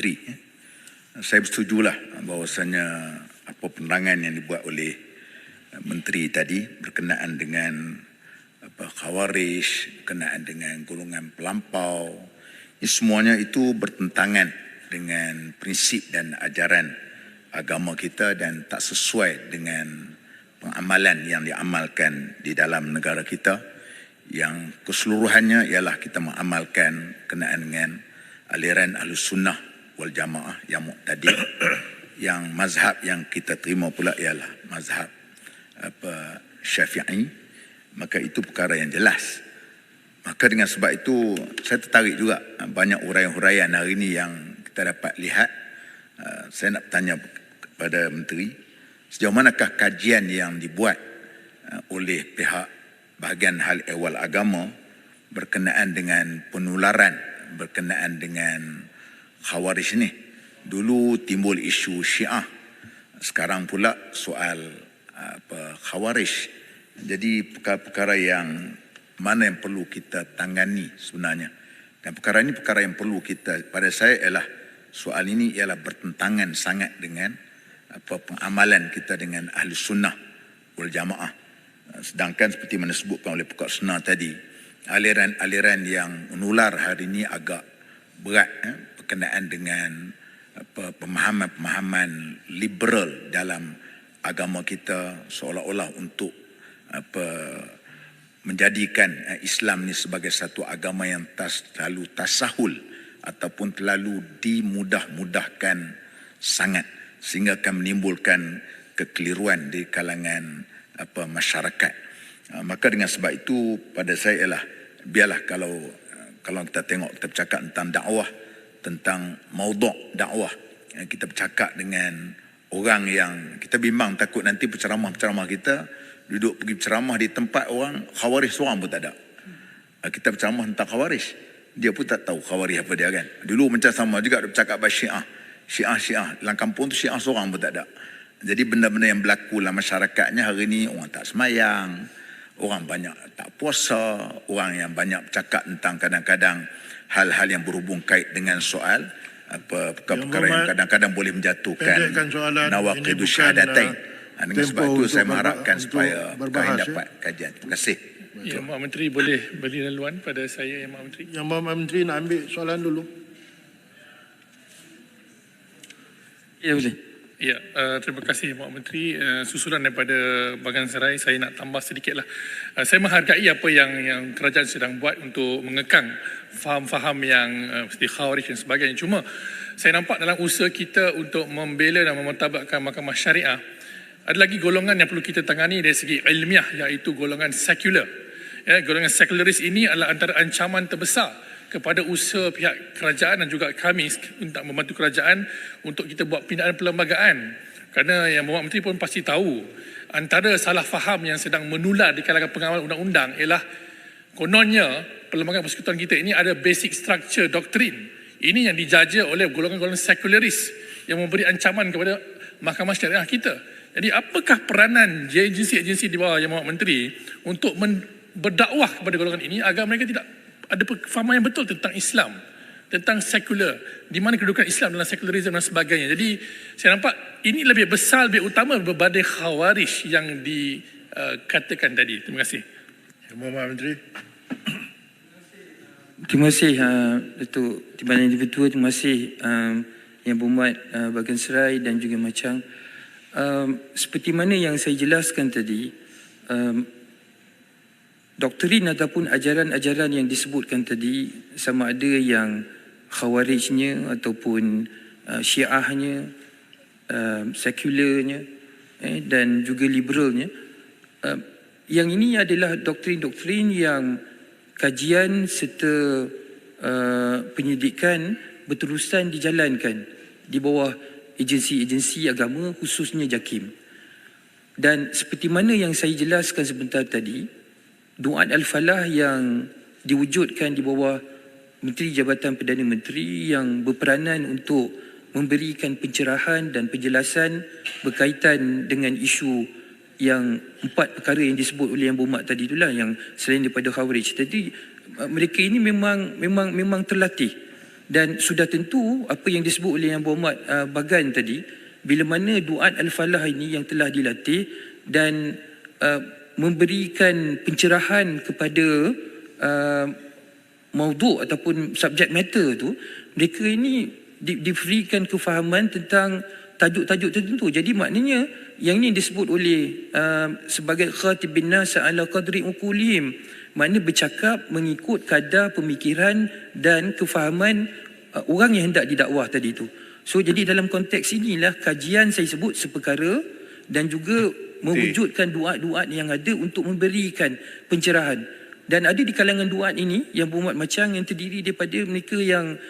Menteri. Saya bersetujulah bahawasanya apa penerangan yang dibuat oleh Menteri tadi berkenaan dengan Khawarij, berkenaan dengan golongan pelampau, semuanya itu bertentangan dengan prinsip dan ajaran agama kita dan tak sesuai dengan pengamalan yang diamalkan di dalam negara kita, yang keseluruhannya ialah kita mengamalkan berkenaan dengan aliran Ahlus Sunnah wal Jamaah yang muqtadi. Yang mazhab yang kita terima pula ialah mazhab Syafi'i. Maka itu perkara yang jelas. Maka dengan sebab itu saya tertarik juga banyak huraian-huraian hari ini yang kita dapat lihat. Saya nak bertanya kepada Menteri, sejauh manakah kajian yang dibuat oleh pihak bahagian hal ehwal agama berkenaan dengan penularan, berkenaan dengan Khawarij ni. Dulu timbul isu Syiah, sekarang pula soal Khawarij. Jadi perkara-perkara yang mana yang perlu kita tangani sebenarnya. Dan perkara ini perkara yang perlu kita, pada saya ialah soal ini ialah bertentangan sangat dengan pengamalan kita dengan Ahli Sunnah wal Jamaah. Sedangkan seperti mana disebutkan oleh Pekak Sena tadi, aliran-aliran yang menular hari ini agak berat berkenaan dengan pemahaman-pemahaman liberal dalam agama kita, seolah-olah untuk menjadikan Islam ni sebagai satu agama yang terlalu tasahul ataupun terlalu dimudah-mudahkan sangat, sehingga akan menimbulkan kekeliruan di kalangan masyarakat. Maka dengan sebab itu pada saya ialah biarlah kalau kita tengok, kita bercakap tentang dakwah, tentang maudhu' dakwah, kita bercakap dengan orang yang kita bimbang takut nanti penceramah-penceramah kita duduk pergi ceramah di tempat orang Khawarij seorang pun tak ada. Kita berceramah tentang Khawarij, dia pun tak tahu Khawarij apa dia kan. Dulu macam sama juga dia bercakap pasal Syiah. Dalam kampung tu Syiah seorang pun tak ada. Jadi benda-benda yang berlaku dalam masyarakatnya hari ni, orang tak semayang, orang banyak tak puasa, orang yang banyak bercakap tentang kadang-kadang hal-hal yang berhubung kait dengan soal perkara yang kadang-kadang boleh menjatuhkan nawaqidus syahadatain. Dengan sebab itu saya mengharapkan supaya perkara dapat kajian. Terima kasih. Ya, Mak Menteri boleh beri laluan pada saya, Mak Menteri. Yang Mak Menteri nak ambil soalan dulu. Ya, boleh. Ya, terima kasih Mak Menteri. Susulan daripada Bagan Serai, saya nak tambah sedikitlah. Saya menghargai apa yang kerajaan sedang buat untuk mengekang faham-faham yang seperti Khawarij dan sebagainya. Cuma saya nampak dalam usaha kita untuk membela dan memertabatkan mahkamah syariah, ada lagi golongan yang perlu kita tangani dari segi ilmiah, iaitu golongan sekular. Golongan sekularis ini adalah antara ancaman terbesar kepada usaha pihak kerajaan dan juga kami untuk membantu kerajaan untuk kita buat pindaan perlembagaan. Kerana yang Bapak Menteri pun pasti tahu, antara salah faham yang sedang menular di kalangan pengawal undang-undang ialah kononnya perlembagaan persekutuan kita ini ada basic structure doktrin. Ini yang dijaja oleh golongan-golongan sekularis yang memberi ancaman kepada mahkamah syariah kita. Jadi apakah peranan agensi-agensi di bawah Yang Berhormat Menteri untuk berdakwah kepada golongan ini agar mereka tidak ada fahaman yang betul tentang Islam, tentang sekular, di mana kedudukan Islam dalam sekularisme dan sebagainya. Jadi saya nampak ini lebih besar, lebih utama berbanding Khawarij yang dikatakan tadi. Terima kasih. Yang Berhormat Menteri. Terima kasih Datuk Timbalan Individu. Terima kasih Yang Berhormat Bagan Serai dan juga Macang. Seperti mana yang saya jelaskan tadi, doktrin ataupun ajaran-ajaran yang disebutkan tadi, sama ada yang Khawarijnya ataupun Syiahnya, sekularnya dan juga liberalnya, yang ini adalah doktrin-doktrin yang kajian serta penyidikan berterusan dijalankan di bawah agensi-agensi agama, khususnya JAKIM. Dan seperti mana yang saya jelaskan sebentar tadi, Duat Al-Falah yang diwujudkan di bawah Menteri Jabatan Perdana Menteri yang berperanan untuk memberikan pencerahan dan penjelasan berkaitan dengan isu yang 4 perkara yang disebut oleh Yang Berhormat tadi itulah, yang selain daripada Khawarij. Jadi mereka ini memang terlatih Dan sudah tentu apa yang disebut oleh Yang Berhormat Bagan tadi, bila mana duat Al-Falah ini yang telah dilatih dan memberikan pencerahan kepada maudhu' ataupun subject matter tu, mereka ini diberikan kefahaman tentang tajuk-tajuk tertentu. Jadi maknanya yang ini disebut oleh sebagai khatibin nas ala qadri uqulihim, maknanya bercakap mengikut kadar pemikiran dan kefahaman orang yang hendak didakwah tadi itu. So jadi dalam konteks inilah kajian saya sebut seperkara dan juga mewujudkan duat-duat yang ada untuk memberikan pencerahan. Dan ada di kalangan duat ini yang berhormat macam yang terdiri daripada mereka yang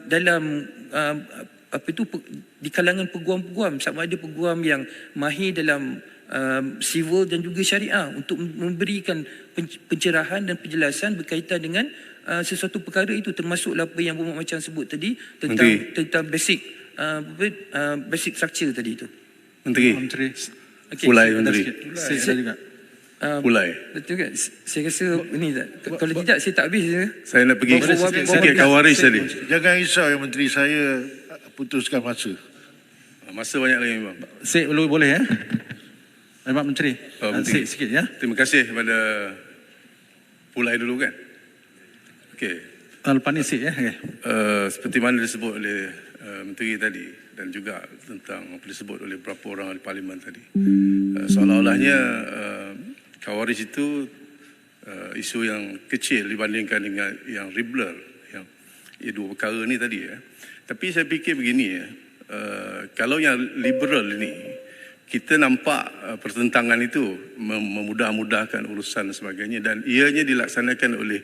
dalam di kalangan peguam-peguam, sama ada peguam yang mahir dalam civil dan juga syariah, untuk memberikan pencerahan dan penjelasan berkaitan dengan sesuatu perkara itu, termasuklah apa yang Berhormat Macam sebut tadi tentang basic basic structure tadi itu. Menteri. Okay. Pulai Menteri. Saya juga. Pulai. Betul kan? Saya rasa ini tak. Kalau tidak saya tak habis. Saya nak pergi sikit Kawaris tadi. Jangan risau ya Menteri, saya putuskan masa. Masa banyak lagi memang. Sik boleh ya? Pak Menteri. Menteri. Sikit ya. Terima kasih kepada Pulai dulu kan. Okey. Lepas ni sik ya. Okay. Seperti mana disebut oleh Menteri tadi dan juga tentang apa disebut oleh beberapa orang di Parlimen tadi. Seolah-olahnya Kawaris itu isu yang kecil dibandingkan dengan yang liberal, yang dua perkara ni tadi ya. Tapi saya fikir begini ya, kalau yang liberal ini kita nampak pertentangan itu memudah-mudahkan urusan dan sebagainya dan ianya dilaksanakan oleh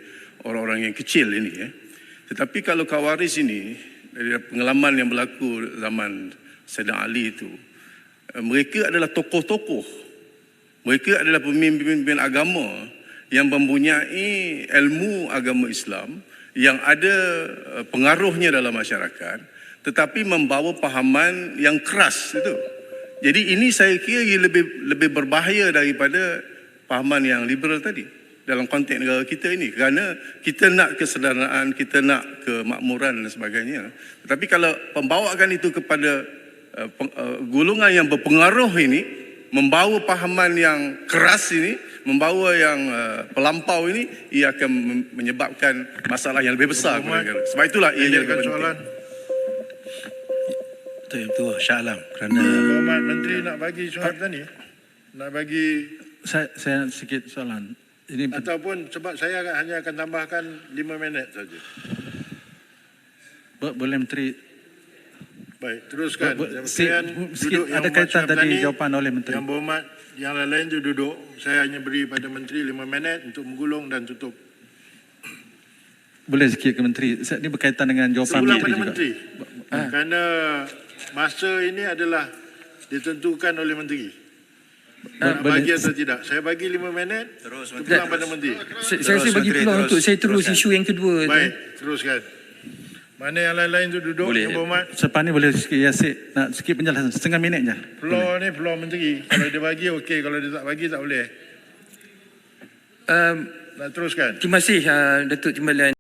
orang-orang yang kecil ini ya. Tetapi kalau Kawaris ini dari pengalaman yang berlaku zaman Sayyidina Ali itu, mereka adalah tokoh-tokoh. Mereka adalah pemimpin-pemimpin agama yang mempunyai ilmu agama Islam, yang ada pengaruhnya dalam masyarakat, tetapi membawa pahaman yang keras itu. Jadi ini saya kira lebih berbahaya daripada pahaman yang liberal tadi dalam konteks negara kita ini, kerana kita nak kesederhanaan, kita nak kemakmuran dan sebagainya. Tetapi kalau pembawakan itu kepada golongan yang berpengaruh ini, membawa pahaman yang keras ini, membawa yang pelampau ini, ia akan menyebabkan masalah yang lebih besar kepada negara. Sebab itulah ia lebih penting. Soalan. Betul, Shah Alam. Kerana Berhormat Menteri nak bagi soalan tadi. Nak bagi saya sikit soalan. Ini ataupun sebab saya hanya akan tambahkan 5 minit saja. boleh Menteri. Baik, teruskan. Sikit, ada kaitan tadi jawapan oleh Menteri. Yang Berhormat yang lain tu duduk. Saya hanya beri pada Menteri 5 minit untuk menggulung dan tutup. Boleh sikit ke Menteri. Ini berkaitan dengan jawapan Sebulan Menteri pada juga. Menteri. Kerana masa ini adalah ditentukan oleh Menteri. Nak bagi atau tidak. Saya bagi 5 minit. Sebulan pada Menteri. Saya rasa bagi peluang untuk saya terus isu yang kedua. Baik, teruskan. Mana yang lain-lain tu duduk? Boleh. Yang Berhormat. Sepan ni boleh sikit ya, Sik. Nak sikit penjelasan. Setengah minit je. Floor ni floor Menteri. Kalau dia bagi okey, kalau dia tak bagi tak boleh. Nak teruskan. Terima kasih Datuk Timbalan.